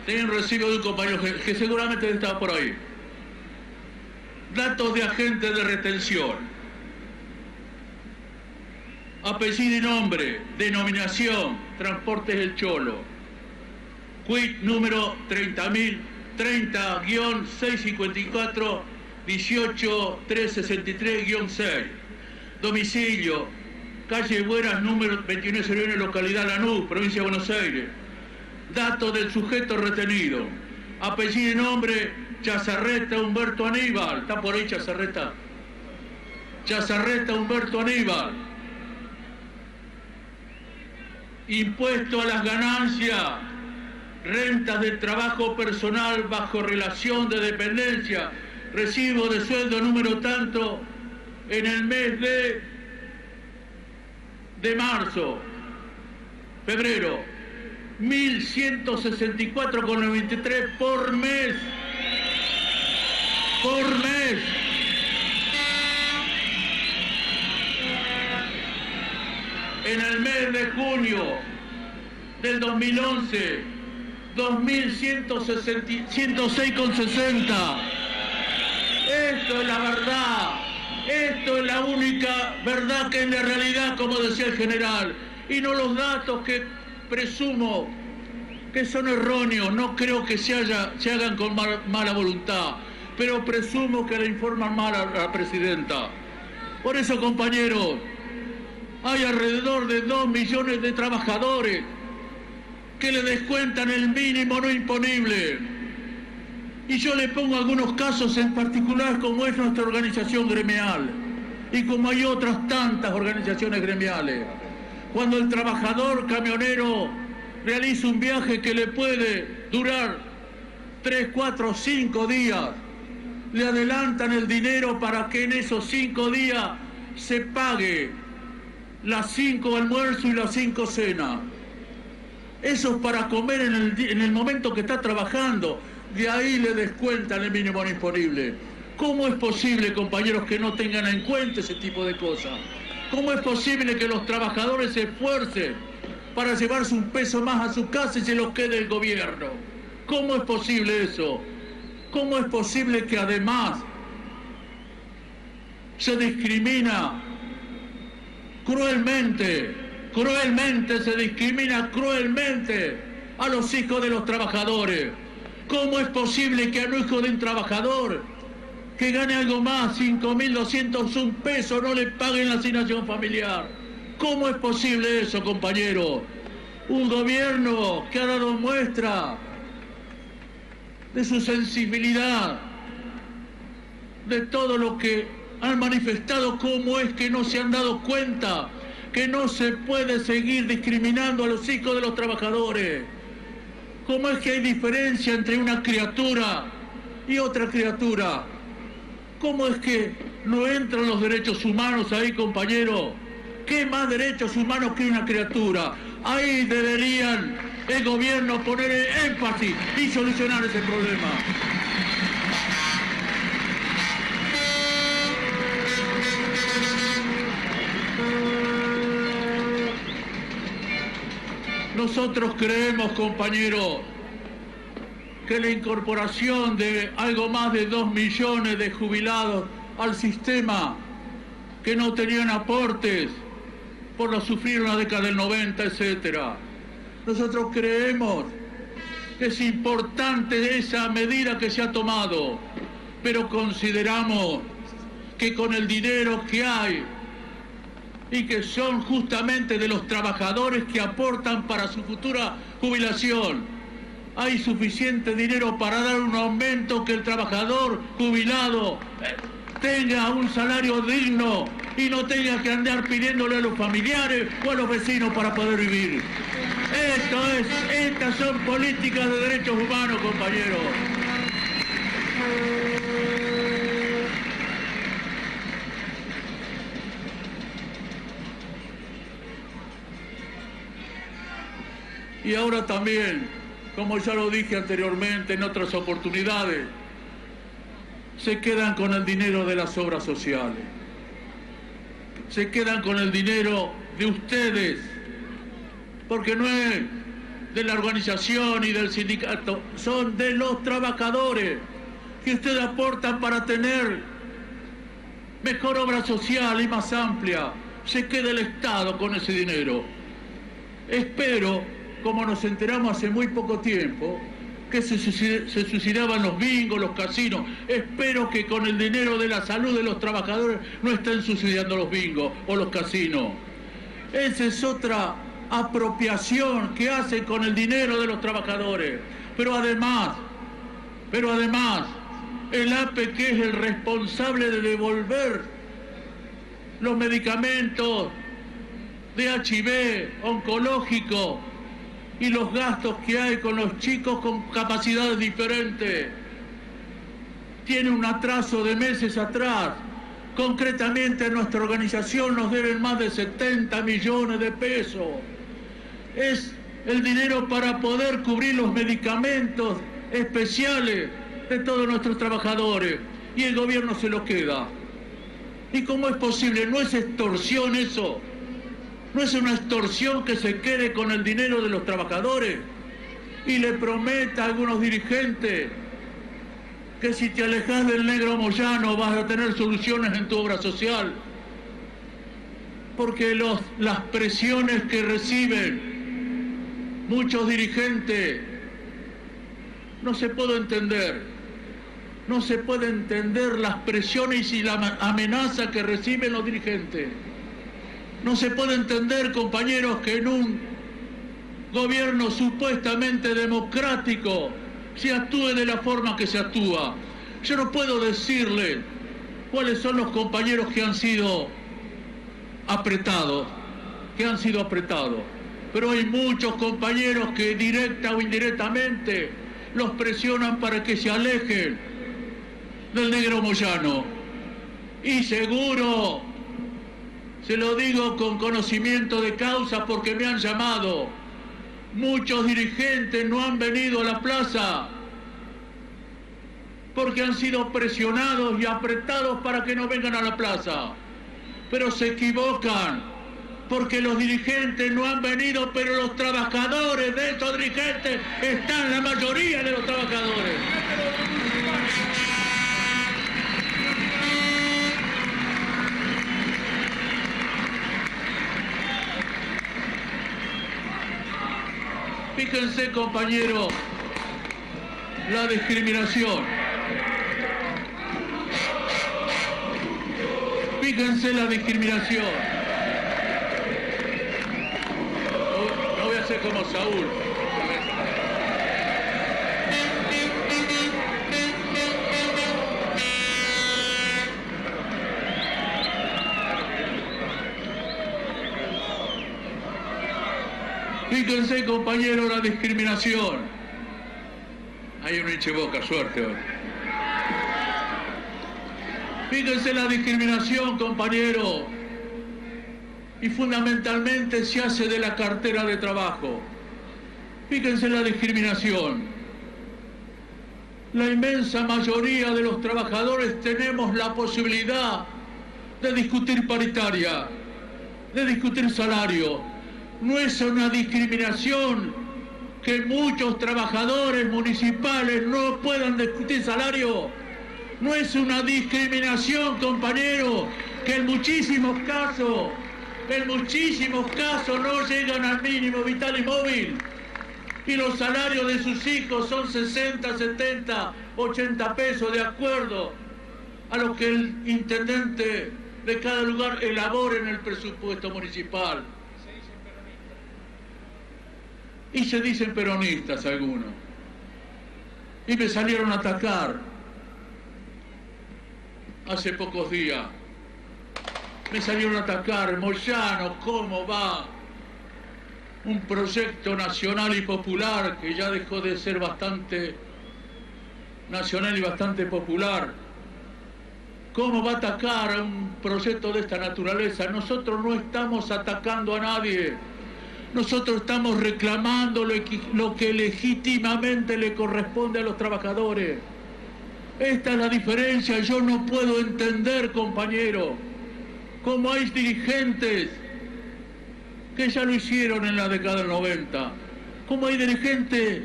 Tenía un recibo de un compañero que seguramente estaba por ahí. Datos de agente de retención. Apellido y nombre, denominación, Transportes El Cholo. Quit número 30.654-18363-6. Domicilio, calle Buenas, número 2101, localidad Lanús, provincia de Buenos Aires. Datos del sujeto retenido. Apellido y nombre, Chazarreta Humberto Aníbal. ¿Está por ahí Chazarreta? Chazarreta Humberto Aníbal. Impuesto a las ganancias, rentas de trabajo personal bajo relación de dependencia, recibo de sueldo número tanto en el mes de marzo, febrero, 1.164,93 por mes. Por mes. En el mes de junio del 2011, 2.106,60. Esto es la verdad. Esto es la única verdad que es la realidad, como decía el general. Y no los datos que presumo que son erróneos. No creo que se hagan con mala voluntad. Pero presumo que le informan mal a la presidenta. Por eso, compañeros, hay alrededor de 2 millones de trabajadores que le descuentan el mínimo no imponible. Y yo le pongo algunos casos en particular, como es nuestra organización gremial y como hay otras tantas organizaciones gremiales. Cuando el trabajador camionero realiza un viaje que le puede durar 3, 4, 5 días, le adelantan el dinero para que en esos 5 días se pague las 5 almuerzos y las 5 cenas. Eso es para comer en el momento que está trabajando. De ahí le descuentan el mínimo no imponible. ¿Cómo es posible, compañeros, que no tengan en cuenta ese tipo de cosas? ¿Cómo es posible que los trabajadores se esfuercen para llevarse un peso más a su casa y se los quede el gobierno? ¿Cómo es posible eso? ¿Cómo es posible que además se discrimina cruelmente se discrimina cruelmente a los hijos de los trabajadores? ¿Cómo es posible que a un hijo de un trabajador que gane algo más, 5.201 pesos, no le paguen la asignación familiar? ¿Cómo es posible eso, compañero? Un gobierno que ha dado muestra de su sensibilidad, de todo lo que han manifestado. ¿Cómo es que no se han dado cuenta que no se puede seguir discriminando a los hijos de los trabajadores? ¿Cómo es que hay diferencia entre una criatura y otra criatura? ¿Cómo es que no entran los derechos humanos ahí, compañero? ¿Qué más derechos humanos que una criatura? Ahí deberían el gobierno poner énfasis y solucionar ese problema. Nosotros creemos, compañeros, que la incorporación de algo más de 2 millones de jubilados al sistema que no tenían aportes por lo sufrido en la década del 90, etcétera. Nosotros creemos que es importante esa medida que se ha tomado, pero consideramos que con el dinero que hay y que son justamente de los trabajadores que aportan para su futura jubilación, hay suficiente dinero para dar un aumento, que el trabajador jubilado tenga un salario digno y no tenga que andar pidiéndole a los familiares o a los vecinos para poder vivir. Estas son políticas de derechos humanos, compañeros. Y ahora también, como ya lo dije anteriormente en otras oportunidades, se quedan con el dinero de las obras sociales. Se quedan con el dinero de ustedes, porque no es de la organización y del sindicato, son de los trabajadores que ustedes aportan para tener mejor obra social y más amplia. Se queda el Estado con ese dinero. Espero, como nos enteramos hace muy poco tiempo, que se suicidaban los bingos, los casinos. Espero que con el dinero de la salud de los trabajadores no estén suicidando los bingos o los casinos. Esa es otra apropiación que hacen con el dinero de los trabajadores. Pero además, el APE, que es el responsable de devolver los medicamentos de HIV, oncológico, y los gastos que hay con los chicos con capacidades diferentes, tiene un atraso de meses atrás. Concretamente, a nuestra organización nos deben más de 70 millones de pesos. Es el dinero para poder cubrir los medicamentos especiales de todos nuestros trabajadores, y el gobierno se lo queda. ¿Y cómo es posible? ¿No es extorsión eso? ¿No es una extorsión que se quede con el dinero de los trabajadores y le prometa a algunos dirigentes que si te alejas del negro Moyano vas a tener soluciones en tu obra social? Porque las presiones que reciben muchos dirigentes no se puede entender. No se puede entender las presiones y la amenaza que reciben los dirigentes. No se puede entender, compañeros, que en un gobierno supuestamente democrático se actúe de la forma que se actúa. Yo no puedo decirle cuáles son los compañeros que han sido apretados, pero hay muchos compañeros que directa o indirectamente los presionan para que se alejen del negro Moyano. Y seguro, se lo digo con conocimiento de causa porque me han llamado, muchos dirigentes no han venido a la plaza porque han sido presionados y apretados para que no vengan a la plaza. Pero se equivocan, porque los dirigentes no han venido, pero los trabajadores de estos dirigentes están, la mayoría de los trabajadores. Fíjense, compañero, la discriminación. Fíjense la discriminación. No voy a hacer como Saúl. Fíjense, compañero, la discriminación. Hay un hincheboca, suerte hoy. Fíjense la discriminación, compañero. Y fundamentalmente se hace de la cartera de trabajo. Fíjense la discriminación. La inmensa mayoría de los trabajadores tenemos la posibilidad de discutir paritaria, de discutir salario. No es una discriminación que muchos trabajadores municipales no puedan discutir salario. No es una discriminación, compañero, que en muchísimos casos no llegan al mínimo vital y móvil. Y los salarios de sus hijos son 60, 70, 80 pesos, de acuerdo a lo que el intendente de cada lugar elabore en el presupuesto municipal. Y se dicen peronistas algunos. Y me salieron a atacar hace pocos días. Me salieron a atacar, Moyano, ¿cómo va un proyecto nacional y popular que ya dejó de ser bastante nacional y bastante popular? ¿Cómo va a atacar a un proyecto de esta naturaleza? Nosotros no estamos atacando a nadie. Nosotros estamos reclamando lo que legítimamente le corresponde a los trabajadores. Esta es la diferencia. Yo no puedo entender, compañero, cómo hay dirigentes que ya lo hicieron en la década del 90. como hay dirigentes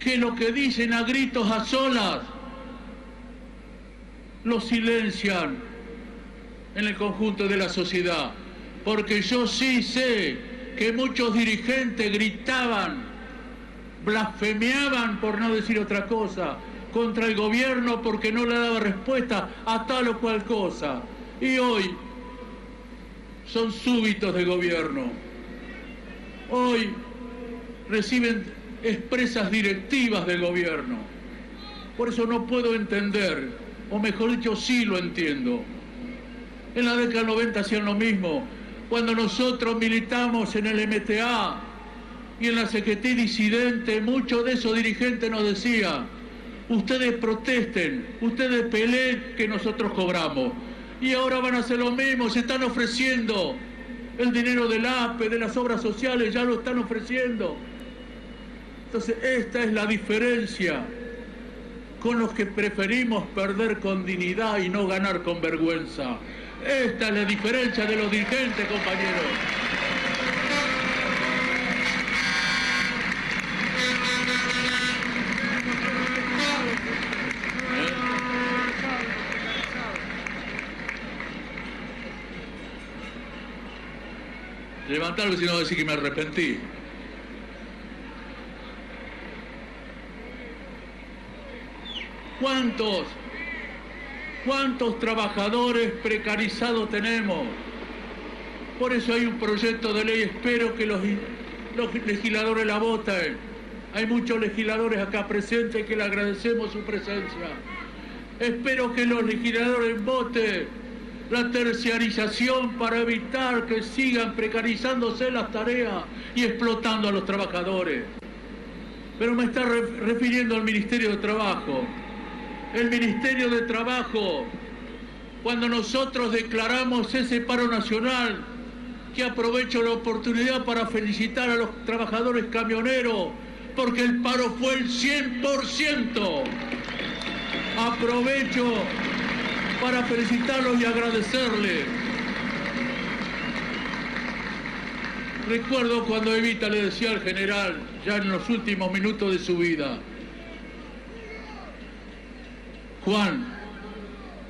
que lo que dicen a gritos a solas lo silencian en el conjunto de la sociedad. Porque yo sí sé que muchos dirigentes gritaban, blasfemiaban, por no decir otra cosa, contra el gobierno porque no le daba respuesta a tal o cual cosa. Y hoy son súbditos de gobierno. Hoy reciben expresas directivas del gobierno. Por eso no puedo entender, o mejor dicho, sí lo entiendo. En la década del 90 hacían lo mismo. Cuando nosotros militamos en el MTA y en la CGT disidente, muchos de esos dirigentes nos decían: ustedes protesten, ustedes peleen, que nosotros cobramos. Y ahora van a hacer lo mismo, se están ofreciendo el dinero del APE, de las obras sociales, ya lo están ofreciendo. Entonces, esta es la diferencia con los que preferimos perder con dignidad y no ganar con vergüenza. Esta es la diferencia de los dirigentes, compañeros. Levantarme si no decir que me arrepentí. ¿Cuántos trabajadores precarizados tenemos? Por eso hay un proyecto de ley, espero que los legisladores la voten. Hay muchos legisladores acá presentes que le agradecemos su presencia. Espero que los legisladores voten la terciarización para evitar que sigan precarizándose las tareas y explotando a los trabajadores. Pero me está refiriendo al Ministerio de Trabajo. El Ministerio de Trabajo, cuando nosotros declaramos ese paro nacional, que aprovecho la oportunidad para felicitar a los trabajadores camioneros, porque el paro fue el 100%. Aprovecho para felicitarlos y agradecerles. Recuerdo cuando Evita le decía al general, ya en los últimos minutos de su vida: Juan,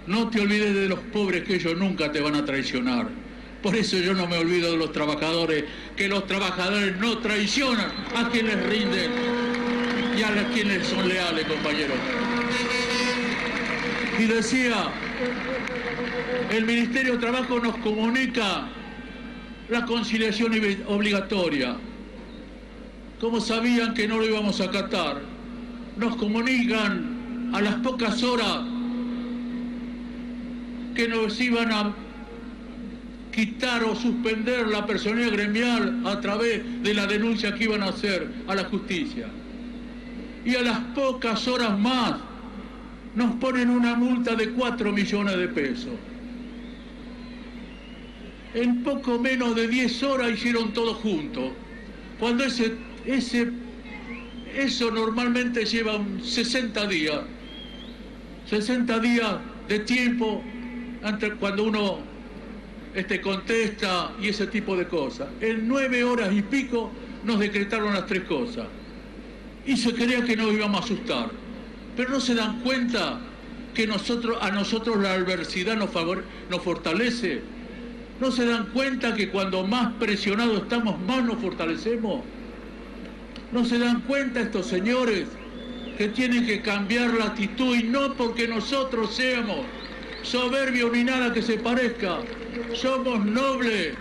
no te olvides de los pobres, que ellos nunca te van a traicionar. Por eso yo no me olvido de los trabajadores, que los trabajadores no traicionan a quienes rinden y a quienes son leales, compañeros. Y decía, el Ministerio de Trabajo nos comunica la conciliación obligatoria. Como sabían que no lo íbamos a acatar, nos comunican a las pocas horas que nos iban a quitar o suspender la personalidad gremial a través de la denuncia que iban a hacer a la justicia. Y a las pocas horas más nos ponen una multa de 4 millones de pesos. En poco menos de 10 horas hicieron todo junto. Cuando eso normalmente lleva 60 días. 60 días de tiempo cuando uno contesta y ese tipo de cosas. En 9 horas y pico nos decretaron las 3 cosas. Y se creía que nos íbamos a asustar. Pero no se dan cuenta que a nosotros la adversidad nos fortalece. No se dan cuenta que cuando más presionados estamos, más nos fortalecemos. No se dan cuenta estos señores que tienen que cambiar la actitud, y no porque nosotros seamos soberbios ni nada que se parezca. Somos nobles,